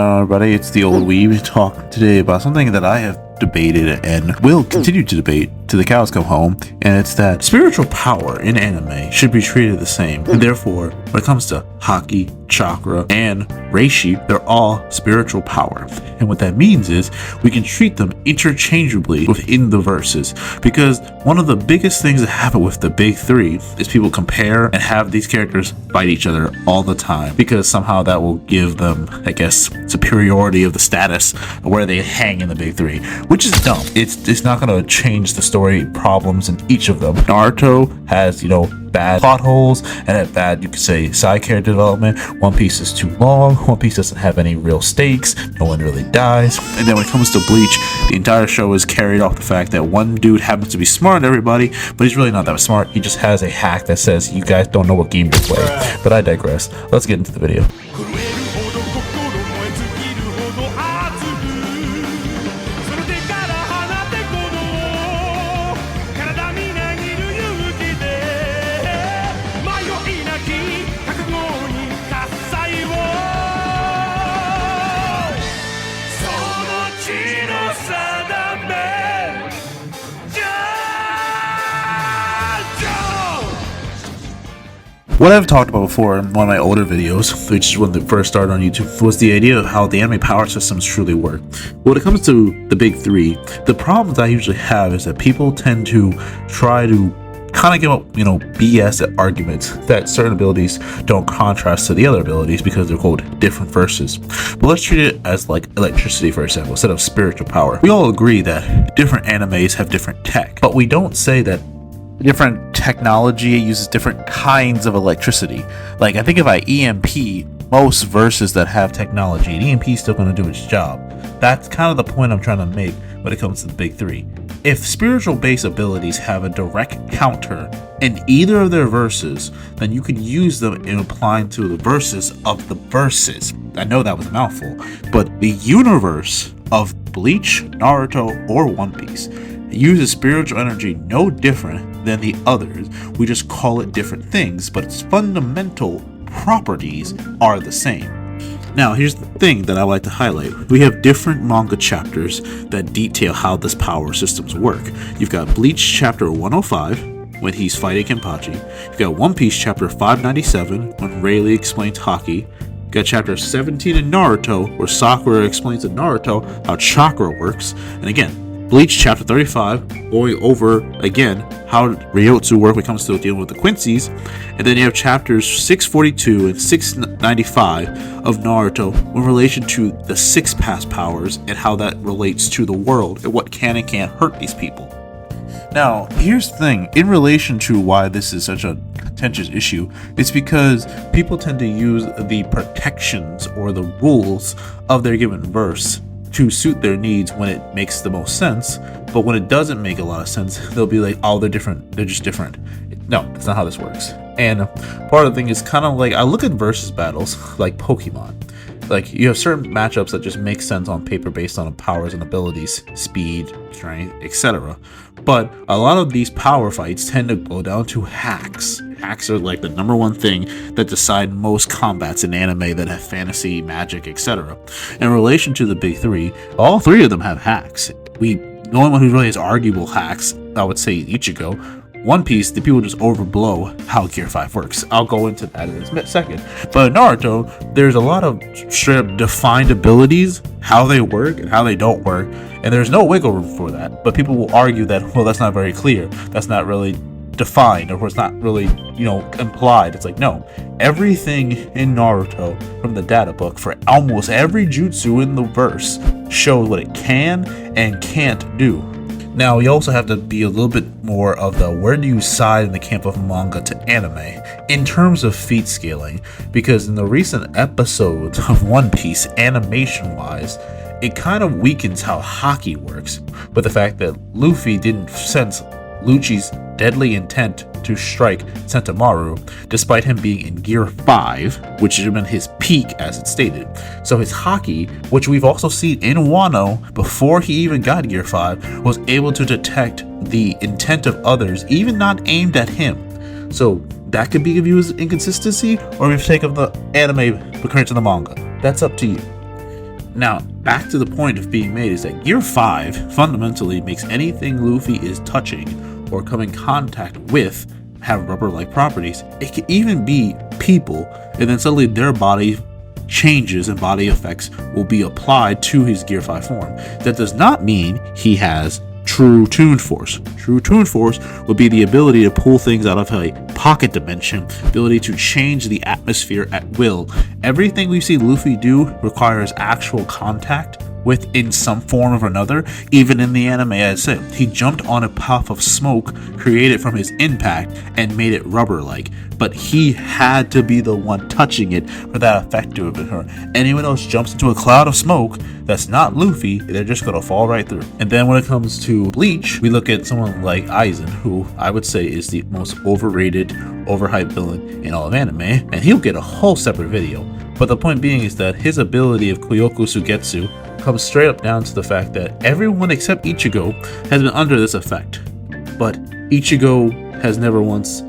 Hello everybody, it's the old weeb talking today about something that I have debated and will continue to debate till the cows come home, and it's that spiritual power in anime should be treated the same. And therefore, when it comes to haki, chakra, and reishi, they're all spiritual power. And what that means is we can treat them interchangeably within the verses, because one of the biggest things that happen with the big three is people compare and have these characters fight each other all the time, because somehow that will give them, I guess, superiority of the status of where they hang in the big three, which is dumb. It's not going to change the story problems in each of them. Naruto has, bad plot holes and at bad, you could say, side character development. One Piece is too long. One Piece doesn't have any real stakes. No one really dies. And then when it comes to Bleach, the entire show is carried off the fact that one dude happens to be smart than everybody, but he's really not that smart. He just has a hack that says you guys don't know what game to play. But I digress. Let's get into the video. What I've talked about before in one of my older videos, which is when it first started on YouTube, was the idea of how the anime power systems truly work. When it comes to the big three, the problems I usually have is that people tend to try to kind of give up, BS arguments that certain abilities don't contrast to the other abilities because they're quote different verses. But let's treat it as like electricity, for example, instead of spiritual power. We all agree that different animes have different tech, but we don't say that different technology uses different kinds of electricity. Like, I think if I EMP most verses that have technology, an EMP is still going to do its job. That's kind of the point I'm trying to make when it comes to the big three. If spiritual base abilities have a direct counter in either of their verses, then you can use them in applying to the verses of the verses. I know that was a mouthful, but the universe of Bleach, Naruto, or One Piece uses spiritual energy no different than the others. We just call it different things, but its fundamental properties are the same. Now, here's the thing that I like to highlight. We have different manga chapters that detail how this power systems work. You've got Bleach chapter 105, when he's fighting Kenpachi. You've got One Piece chapter 597, when Rayleigh explains haki. You've got chapter 17 in Naruto, where Sakura explains to Naruto how chakra works. And again, Bleach chapter 35, going over again how Ryotsu work when it comes to dealing with the Quincy's. And then you have chapters 642 and 695 of Naruto in relation to the six past powers and how that relates to the world and what can and can't hurt these people. Now, here's the thing, in relation to why this is such a contentious issue, it's because people tend to use the protections or the rules of their given verse to suit their needs when it makes the most sense, but when it doesn't make a lot of sense, they'll be like, oh, they're different, they're just different. No, that's not how this works. And part of the thing is kind of like, I look at versus battles like Pokemon. Like, you have certain matchups that just make sense on paper based on powers and abilities, speed, strength, etc. But a lot of these power fights tend to go down to hacks. Hacks are like the number one thing that decide most combats in anime that have fantasy, magic, etc. In relation to the big three, all three of them have hacks. The only one who really has arguable hacks, I would say ichigo. One Piece, the people just overblow how Gear 5 works. I'll go into that in a second. But in Naruto, there's a lot of straight up defined abilities, how they work and how they don't work, and there's no wiggle room for that. But people will argue that, well, that's not very clear. That's not really defined, or it's not really, implied. It's like, no. Everything in Naruto from the data book for almost every jutsu in the verse shows what it can and can't do. Now, you also have to be a little bit more of the where do you side in the camp of manga to anime in terms of feat scaling, because in the recent episodes of One Piece, animation-wise, it kind of weakens how haki works, with the fact that Luffy didn't sense Lucci's deadly intent to strike Sentomaru, despite him being in Gear 5, which should have been his peak as it stated. So his haki, which we've also seen in Wano before he even got Gear 5, was able to detect the intent of others, even not aimed at him. So that could be viewed as inconsistency, or if you take of the anime compared to the manga. That's up to you. Now, back to the point of being made is that Gear 5 fundamentally makes anything Luffy is touching or come in contact with have rubber-like properties. It can even be people, and then suddenly their body changes and body effects will be applied to his Gear 5 form. That does not mean he has true Toon Force. True Toon Force would be the ability to pull things out of a pocket dimension, ability to change the atmosphere at will. Everything we see Luffy do requires actual contact with in some form or another. Even in the anime, as I said, he jumped on a puff of smoke created from his impact and made it rubber-like, but he had to be the one touching it for that effect to occur. Anyone else jumps into a cloud of smoke that's not Luffy, they're just gonna fall right through. And then when it comes to Bleach, we look at someone like Aizen, who I would say is the most overrated, overhyped villain in all of anime, and he'll get a whole separate video. But the point being is that his ability of Kyoku Sugetsu comes straight up down to the fact that everyone except Ichigo has been under this effect. But Ichigo has never once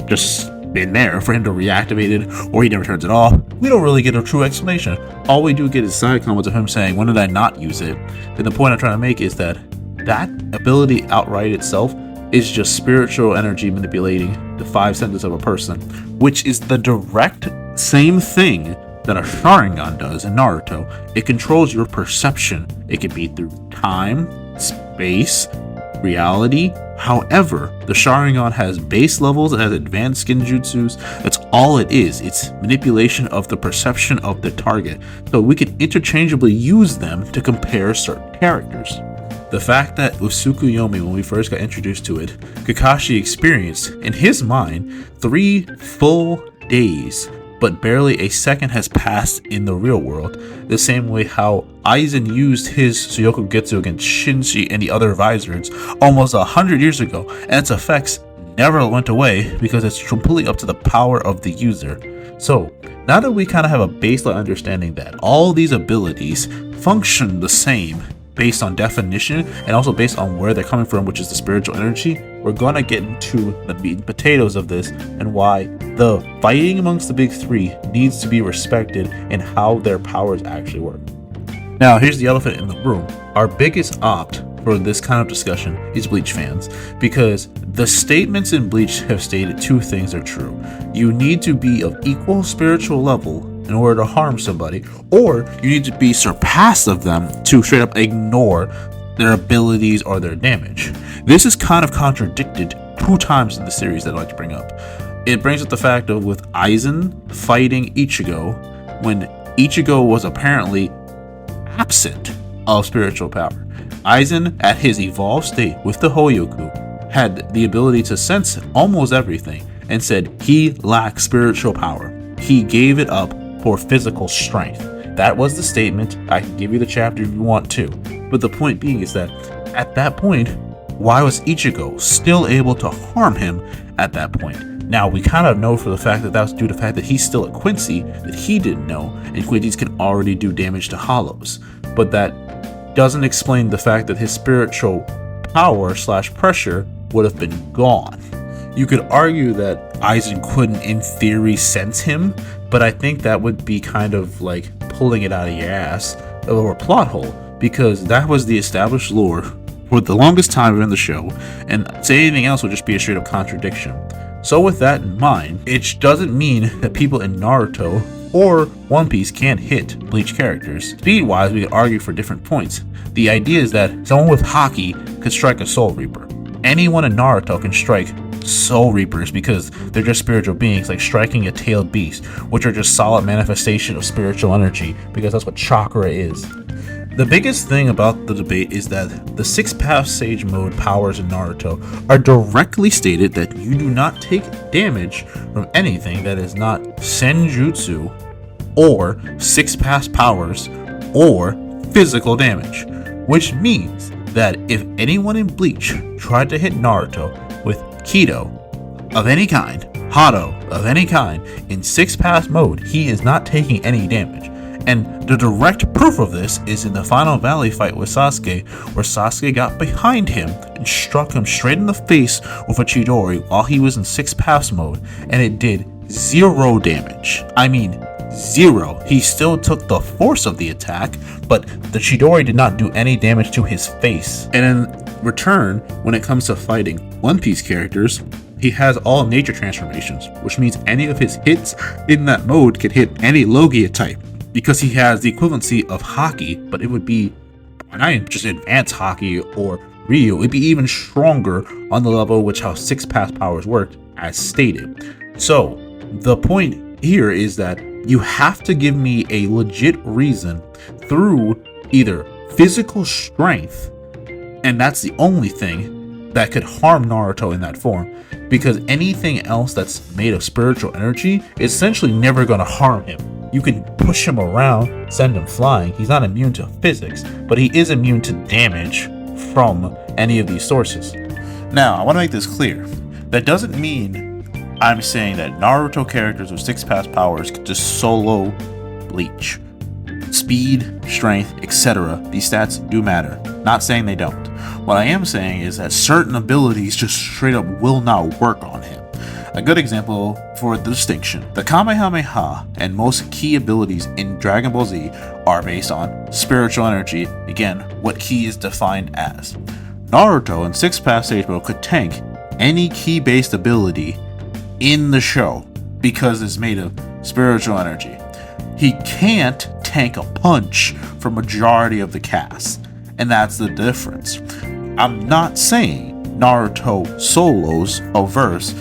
just been there for him to reactivate it, or he never turns it off. We don't really get a true explanation. All we do get is side comments of him saying, when did I not use it? And the point I'm trying to make is that that ability outright itself is just spiritual energy manipulating the 5 senses of a person, which is the direct same thing that a Sharingan does in Naruto. It controls your perception. It can be through time, space, reality. However, the Sharingan has base levels, it has advanced skinjutsus. That's all it is. It's manipulation of the perception of the target. So we can interchangeably use them to compare certain characters. The fact that with Tsukuyomi, when we first got introduced to it, Kakashi experienced, in his mind, 3 full days, but barely a second has passed in the real world. The same way how Aizen used his Suyoku Getsu against Shinji and the other Vizards almost 100 years ago, and its effects never went away because it's completely up to the power of the user. So, now that we kind of have a baseline understanding that all these abilities function the same based on definition and also based on where they're coming from, which is the spiritual energy, we're gonna get into the meat and potatoes of this and why the fighting amongst the big 3 needs to be respected and how their powers actually work. Now, here's the elephant in the room. Our biggest opt for this kind of discussion is Bleach fans, because the statements in Bleach have stated 2 things are true. You need to be of equal spiritual level in order to harm somebody, or you need to be surpassed of them to straight up ignore their abilities or their damage. This is kind of contradicted 2 times in the series that I'd like to bring up. It brings up the fact of with Aizen fighting Ichigo when Ichigo was apparently absent of spiritual power. Aizen, at his evolved state with the Hoyoku, had the ability to sense almost everything and said he lacked spiritual power. He gave it up for physical strength. That was the statement. I can give you the chapter if you want to. But the point being is that at that point, why was Ichigo still able to harm him at that point? Now, we kind of know for the fact that was due to the fact that he's still at Quincy that he didn't know, and Quincy's can already do damage to hollows. But that doesn't explain the fact that his spiritual power / pressure would have been gone. You could argue that Aizen couldn't, in theory, sense him, but I think that would be kind of like pulling it out of your ass or a plot hole, because that was the established lore for the longest time in the show, and say anything else would just be a straight up contradiction. So with that in mind, it doesn't mean that people in Naruto or One Piece can't hit Bleach characters. Speed-wise, we could argue for different points. The idea is that someone with Haki could strike a Soul Reaper. Anyone in Naruto can strike Soul Reapers because they're just spiritual beings, like striking a tailed beast, which are just solid manifestation of spiritual energy, because that's what chakra is. The biggest thing about the debate is that the 6-path Sage mode powers in Naruto are directly stated that you do not take damage from anything that is not Senjutsu or 6-path powers or physical damage, which means that if anyone in Bleach tried to hit Naruto with Kido of any kind, Hado of any kind, in 6-path mode, he is not taking any damage. And the direct proof of this is in the Final Valley fight with Sasuke, where Sasuke got behind him and struck him straight in the face with a Chidori while he was in 6 paths mode, and it did 0 damage. I mean, 0. He still took the force of the attack, but the Chidori did not do any damage to his face. And in return, when it comes to fighting One Piece characters, he has all nature transformations, which means any of his hits in that mode can hit any Logia type, because he has the equivalency of Haki, but it would be not even just advanced Haki or Ryu, it'd be even stronger on the level which how 6 past powers worked, as stated. So the point here is that you have to give me a legit reason through either physical strength, and that's the only thing that could harm Naruto in that form, because anything else that's made of spiritual energy is essentially never going to harm him. You can push him around, send him flying. He's not immune to physics, but he is immune to damage from any of these sources. Now, I want to make this clear. That doesn't mean I'm saying that Naruto characters with 6 past powers could just solo Bleach. Speed, strength, etc. These stats do matter. Not saying they don't. What I am saying is that certain abilities just straight up will not work on him. A good example for the distinction: the Kamehameha and most key abilities in Dragon Ball Z are based on spiritual energy, again, what key is defined as. Naruto in 6 past stage mode could tank any key based ability in the show because it's made of spiritual energy. He can't tank a punch for majority of the cast, and that's the difference. I'm not saying Naruto solos a verse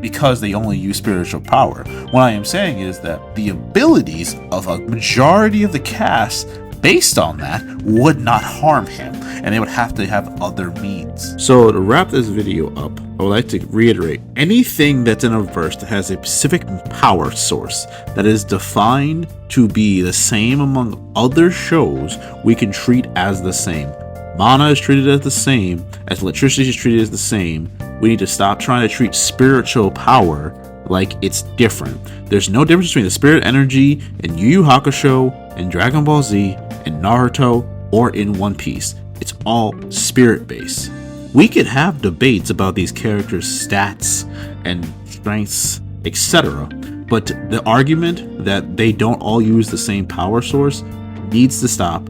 because they only use spiritual power. What I am saying is that the abilities of a majority of the cast based on that would not harm him, and they would have to have other means. So to wrap this video up, I would like to reiterate, anything that's in a verse that has a specific power source that is defined to be the same among other shows, we can treat as the same. Mana is treated as the same, as electricity is treated as the same. We need to stop trying to treat spiritual power like it's different. There's no difference between the spirit energy in Yu Yu Hakusho, in Dragon Ball Z, in Naruto, or in One Piece. It's all spirit based. We could have debates about these characters' stats and strengths, etc. But the argument that they don't all use the same power source needs to stop.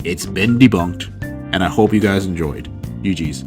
It's been debunked, and I hope you guys enjoyed. GG's.